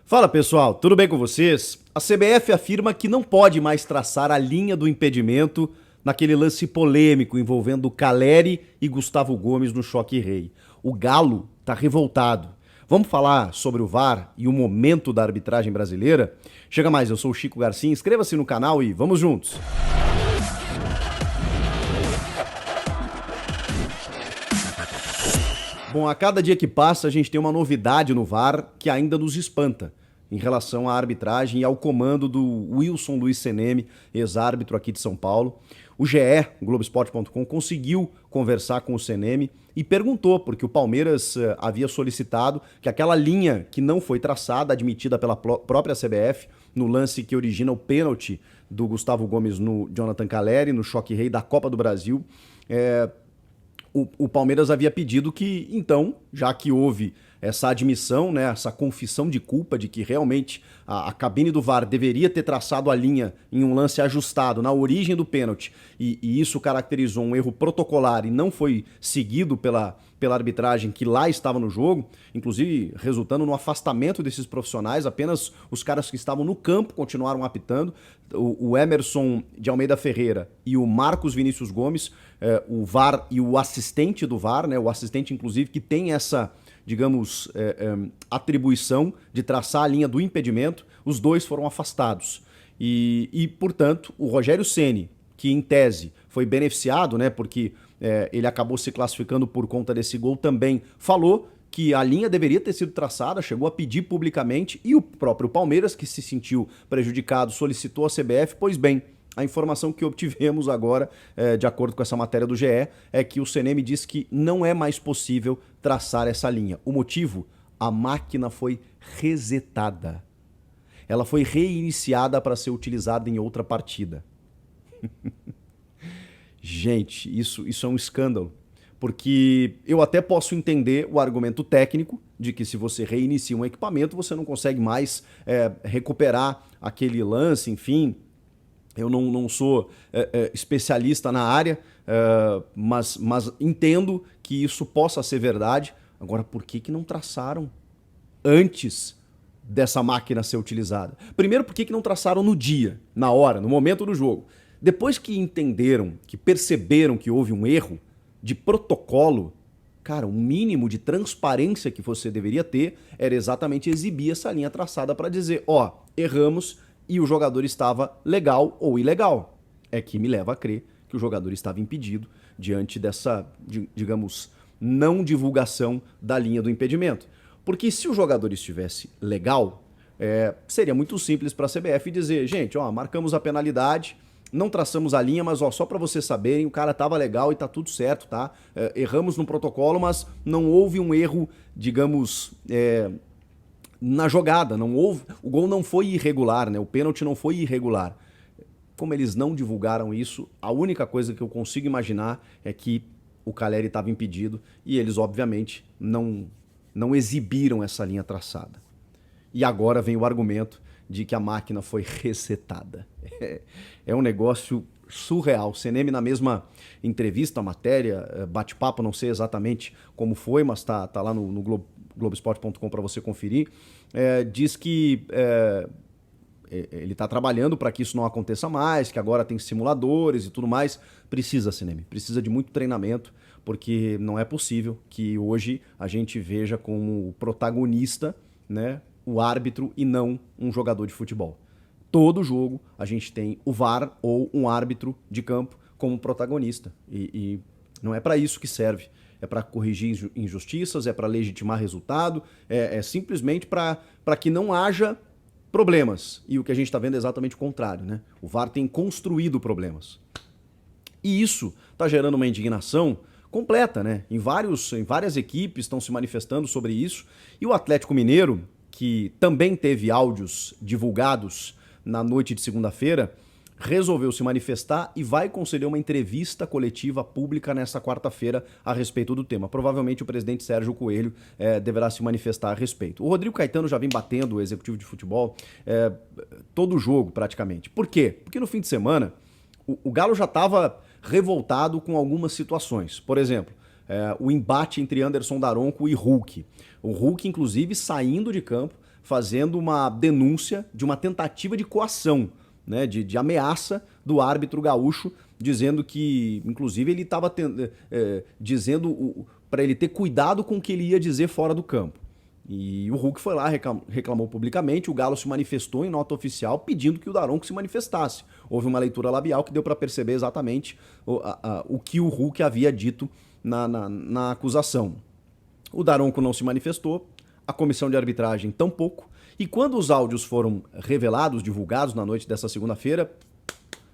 Fala pessoal, tudo bem com vocês? A CBF afirma que não pode mais traçar a linha do impedimento naquele lance polêmico envolvendo Caleri e Gustavo Gomes no Choque Rei. O Galo tá revoltado. Vamos falar sobre o VAR e o momento da arbitragem brasileira? Chega mais, eu sou o Chico Garcia, inscreva-se no canal e vamos juntos! Bom, a cada dia que passa a gente tem uma novidade no VAR que ainda nos espanta em relação à arbitragem e ao comando do Wilson Luiz Seneme, ex-árbitro aqui de São Paulo. O GE, o Globoesporte.com, conseguiu conversar com o Seneme e perguntou, porque o Palmeiras havia solicitado que aquela linha que não foi traçada, admitida pela própria CBF, no lance que origina o pênalti do Gustavo Gomes no Jonathan Caleri, no Choque Rei da Copa do Brasil, o Palmeiras havia pedido que, então, já que houve essa admissão, né, essa confissão de culpa de que realmente a cabine do VAR deveria ter traçado a linha em um lance ajustado na origem do pênalti e isso caracterizou um erro protocolar e não foi seguido pela arbitragem que lá estava no jogo, inclusive resultando no afastamento desses profissionais, apenas os caras que estavam no campo continuaram apitando, o Emerson de Almeida Ferreira e o Marcos Vinícius Gomes, o VAR e o assistente do VAR, né, o assistente inclusive que tem essa, digamos, atribuição de traçar a linha do impedimento, os dois foram afastados. E portanto, o Rogério Ceni, que em tese foi beneficiado, né, porque ele acabou se classificando por conta desse gol, também falou que a linha deveria ter sido traçada, chegou a pedir publicamente, e o próprio Palmeiras, que se sentiu prejudicado, solicitou a CBF, pois bem, a informação que obtivemos agora, de acordo com essa matéria do GE, é que o Seneme diz que não é mais possível traçar essa linha. O motivo? A máquina foi resetada. Ela foi reiniciada para ser utilizada em outra partida. Gente, isso é um escândalo. Porque eu até posso entender o argumento técnico de que se você reinicia um equipamento, você não consegue mais recuperar aquele lance, enfim. Eu não sou especialista na área, mas entendo que isso possa ser verdade. Agora, por que não traçaram antes dessa máquina ser utilizada? Primeiro, por que não traçaram no dia, na hora, no momento do jogo? Depois que entenderam, que perceberam que houve um erro de protocolo, cara, o mínimo de transparência que você deveria ter era exatamente exibir essa linha traçada para dizer, ó, erramos, e o jogador estava legal ou ilegal. É que me leva a crer que o jogador estava impedido diante dessa, digamos, não divulgação da linha do impedimento. Porque se o jogador estivesse legal, seria muito simples para a CBF dizer, gente, ó, marcamos a penalidade, não traçamos a linha, mas ó, só para vocês saberem, o cara tava legal e tá tudo certo, tá? Erramos no protocolo, mas não houve um erro, digamos, na jogada, não houve, o gol não foi irregular, né? O pênalti não foi irregular. Como eles não divulgaram isso, a única coisa que eu consigo imaginar é que o Caleri estava impedido e eles, obviamente, não exibiram essa linha traçada. E agora vem o argumento de que a máquina foi resetada. É um negócio surreal. O Seneme, na mesma entrevista, matéria, bate-papo, não sei exatamente como foi, mas tá lá no Globoesporte.com para você conferir, diz que ele está trabalhando para que isso não aconteça mais, que agora tem simuladores e tudo mais. Precisa, Seneme, precisa de muito treinamento, porque não é possível que hoje a gente veja como protagonista, né, o árbitro e não um jogador de futebol. Todo jogo a gente tem o VAR ou um árbitro de campo como protagonista. E não é para isso que serve. É para corrigir injustiças, é para legitimar resultado, é simplesmente para que não haja problemas. E o que a gente está vendo é exatamente o contrário, né? O VAR tem construído problemas. E isso está gerando uma indignação completa, né? Em várias equipes estão se manifestando sobre isso. E o Atlético Mineiro, que também teve áudios divulgados na noite de segunda-feira, resolveu se manifestar e vai conceder uma entrevista coletiva pública nessa quarta-feira a respeito do tema. Provavelmente o presidente Sérgio Coelho deverá se manifestar a respeito. O Rodrigo Caetano já vem batendo o executivo de futebol todo o jogo, praticamente. Por quê? Porque no fim de semana o Galo já estava revoltado com algumas situações. Por exemplo, o embate entre Anderson Daronco e Hulk. O Hulk, inclusive, saindo de campo, fazendo uma denúncia de uma tentativa de coação, né, de ameaça do árbitro gaúcho, dizendo que, inclusive, ele estava dizendo para ele ter cuidado com o que ele ia dizer fora do campo. E o Hulk foi lá, reclamou publicamente, o Galo se manifestou em nota oficial pedindo que o Daronco se manifestasse. Houve uma leitura labial que deu para perceber exatamente o que o Hulk havia dito na acusação. O Daronco não se manifestou, a comissão de arbitragem tampouco, e quando os áudios foram revelados, divulgados na noite dessa segunda-feira,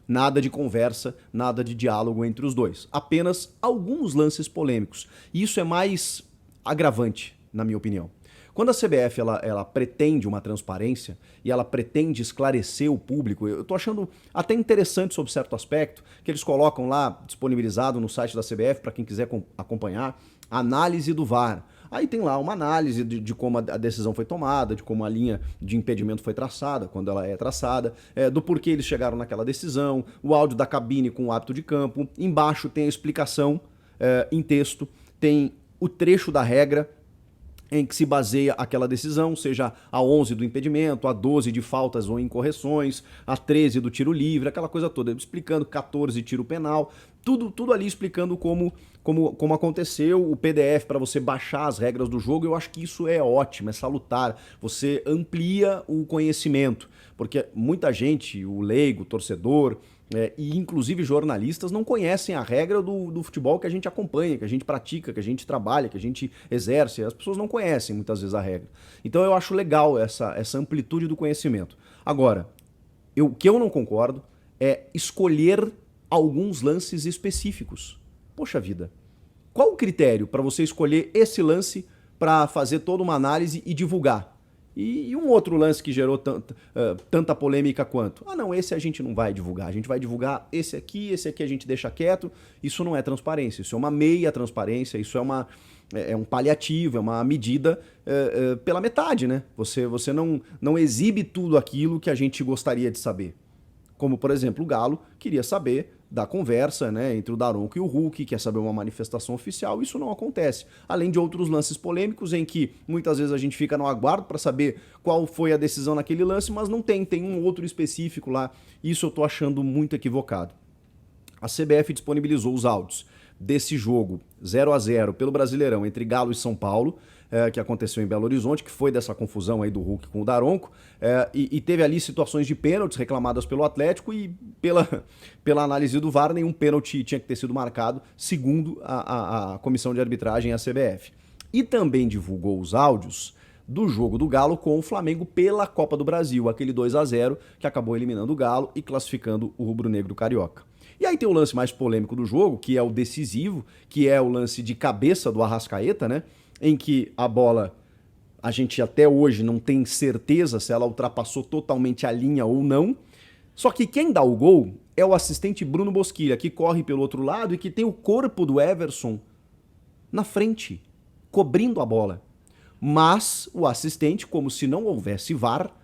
nada de conversa, nada de diálogo entre os dois. Apenas alguns lances polêmicos. E isso é mais agravante, na minha opinião. Quando a CBF ela pretende uma transparência e ela pretende esclarecer o público, eu tô achando até interessante sobre certo aspecto, que eles colocam lá, disponibilizado no site da CBF, para quem quiser acompanhar, análise do VAR. Aí tem lá uma análise de como a decisão foi tomada, de como a linha de impedimento foi traçada, quando ela é traçada, do porquê eles chegaram naquela decisão, o áudio da cabine com o árbitro de campo. Embaixo tem a explicação em texto, tem o trecho da regra em que se baseia aquela decisão, seja a 11 do impedimento, a 12 de faltas ou incorreções, a 13 do tiro livre, aquela coisa toda, explicando 14 tiro penal, tudo ali explicando como aconteceu, o PDF para você baixar as regras do jogo. Eu acho que isso é ótimo, é salutar, você amplia o conhecimento, porque muita gente, o leigo, o torcedor, e inclusive jornalistas, não conhecem a regra do futebol que a gente acompanha, que a gente pratica, que a gente trabalha, que a gente exerce. As pessoas não conhecem muitas vezes a regra. Então eu acho legal essa amplitude do conhecimento. Agora, o que eu não concordo é escolher alguns lances específicos. Poxa vida, qual o critério para você escolher esse lance para fazer toda uma análise e divulgar? E um outro lance que gerou tanta polêmica quanto? Ah não, esse a gente não vai divulgar, a gente vai divulgar esse aqui a gente deixa quieto. Isso não é transparência, isso é uma meia transparência, isso é um paliativo, é uma medida pela metade, né? Você não exibe tudo aquilo que a gente gostaria de saber. Como, por exemplo, o Galo queria saber da conversa, né, entre o Daronco e o Hulk, quer saber uma manifestação oficial. Isso não acontece. Além de outros lances polêmicos em que muitas vezes a gente fica no aguardo para saber qual foi a decisão naquele lance, mas não tem um outro específico lá. Isso eu tô achando muito equivocado. A CBF disponibilizou os áudios desse jogo 0-0 pelo Brasileirão entre Galo e São Paulo, que aconteceu em Belo Horizonte, que foi dessa confusão aí do Hulk com o Daronco, e teve ali situações de pênaltis reclamadas pelo Atlético, e pela análise do VAR, nenhum pênalti tinha que ter sido marcado, segundo a comissão de arbitragem e a CBF. E também divulgou os áudios do jogo do Galo com o Flamengo pela Copa do Brasil, aquele 2-0 que acabou eliminando o Galo e classificando o rubro-negro carioca. E aí tem o lance mais polêmico do jogo, que é o decisivo, que é o lance de cabeça do Arrascaeta, né? Em que a bola, a gente até hoje não tem certeza se ela ultrapassou totalmente a linha ou não. Só que quem dá o gol é o assistente Bruno Bosquilha, que corre pelo outro lado e que tem o corpo do Everson na frente, cobrindo a bola. Mas o assistente, como se não houvesse VAR,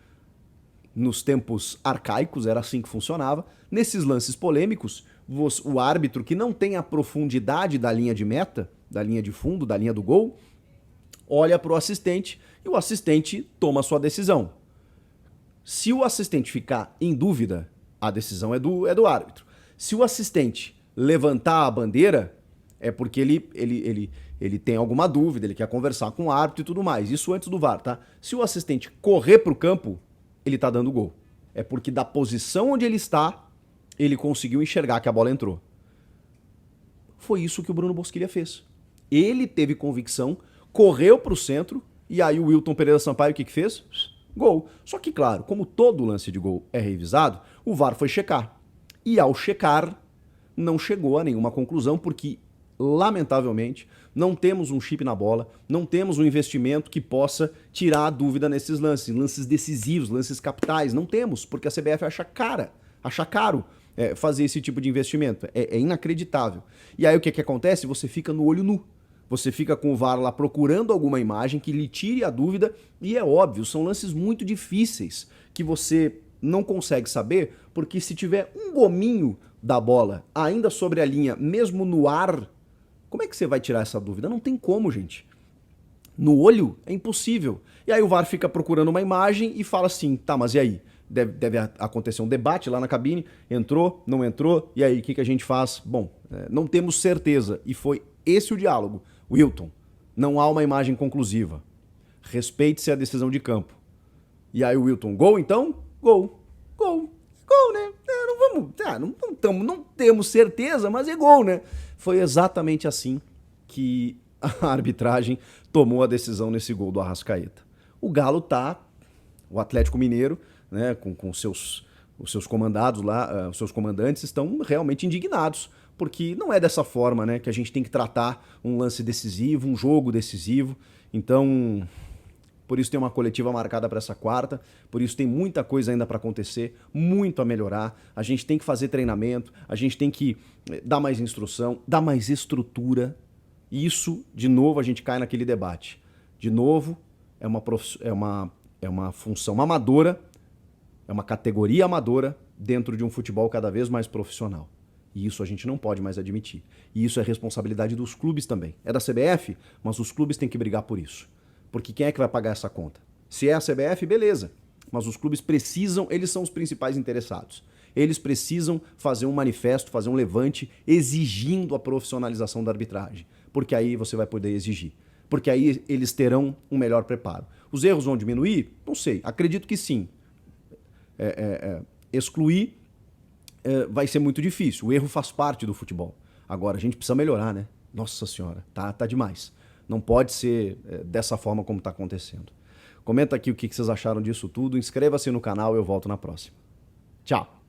nos tempos arcaicos era assim que funcionava, nesses lances polêmicos, o árbitro que não tem a profundidade da linha de meta, da linha de fundo, da linha do gol, olha para o assistente e o assistente toma a sua decisão. Se o assistente ficar em dúvida, a decisão é do árbitro. Se o assistente levantar a bandeira, é porque ele tem alguma dúvida, ele quer conversar com o árbitro e tudo mais. Isso antes do VAR, tá? Se o assistente correr para o campo, ele tá dando gol. É porque da posição onde ele está, ele conseguiu enxergar que a bola entrou. Foi isso que o Bruno Bosquilha fez. Ele teve convicção, correu para o centro, e aí o Wilton Pereira Sampaio o que fez? Gol. Só que, claro, como todo lance de gol é revisado, o VAR foi checar. E ao checar, não chegou a nenhuma conclusão, porque, lamentavelmente, não temos um chip na bola, não temos um investimento que possa tirar a dúvida nesses lances decisivos, lances capitais. Não temos, porque a CBF acha caro fazer esse tipo de investimento. É inacreditável. E aí o que acontece? Você fica no olho nu. Você fica com o VAR lá procurando alguma imagem que lhe tire a dúvida, e é óbvio, são lances muito difíceis que você não consegue saber, porque se tiver um gominho da bola ainda sobre a linha, mesmo no ar, como é que você vai tirar essa dúvida? Não tem como, gente. No olho é impossível. E aí o VAR fica procurando uma imagem e fala assim, tá, mas e aí? Deve acontecer um debate lá na cabine, entrou, não entrou, e aí o que a gente faz? Bom, não temos certeza. E foi esse o diálogo. Wilton, não há uma imagem conclusiva. Respeite-se a decisão de campo. E aí o Wilton, gol então? Gol. Gol. Gol, né? Não temos certeza, mas é gol, né? Foi exatamente assim que a arbitragem tomou a decisão nesse gol do Arrascaeta. O Galo o Atlético Mineiro, né, com os seus comandados lá, os seus comandantes estão realmente indignados, porque não é dessa forma, né, que a gente tem que tratar um lance decisivo, um jogo decisivo. Então, por isso tem uma coletiva marcada para essa quarta, por isso tem muita coisa ainda para acontecer, muito a melhorar. A gente tem que fazer treinamento, a gente tem que dar mais instrução, dar mais estrutura. E isso, de novo, a gente cai naquele debate. De novo, é uma função amadora, é uma categoria amadora dentro de um futebol cada vez mais profissional. E isso a gente não pode mais admitir. E isso é responsabilidade dos clubes também. É da CBF, mas os clubes têm que brigar por isso. Porque quem é que vai pagar essa conta? Se é a CBF, beleza. Mas os clubes precisam, eles são os principais interessados. Eles precisam fazer um manifesto, fazer um levante exigindo a profissionalização da arbitragem. Porque aí você vai poder exigir. Porque aí eles terão um melhor preparo. Os erros vão diminuir? Não sei. Acredito que sim. Excluir vai ser muito difícil. O erro faz parte do futebol. Agora, a gente precisa melhorar, né? Nossa Senhora, tá demais. Não pode ser dessa forma como está acontecendo. Comenta aqui o que vocês acharam disso tudo. Inscreva-se no canal e eu volto na próxima. Tchau!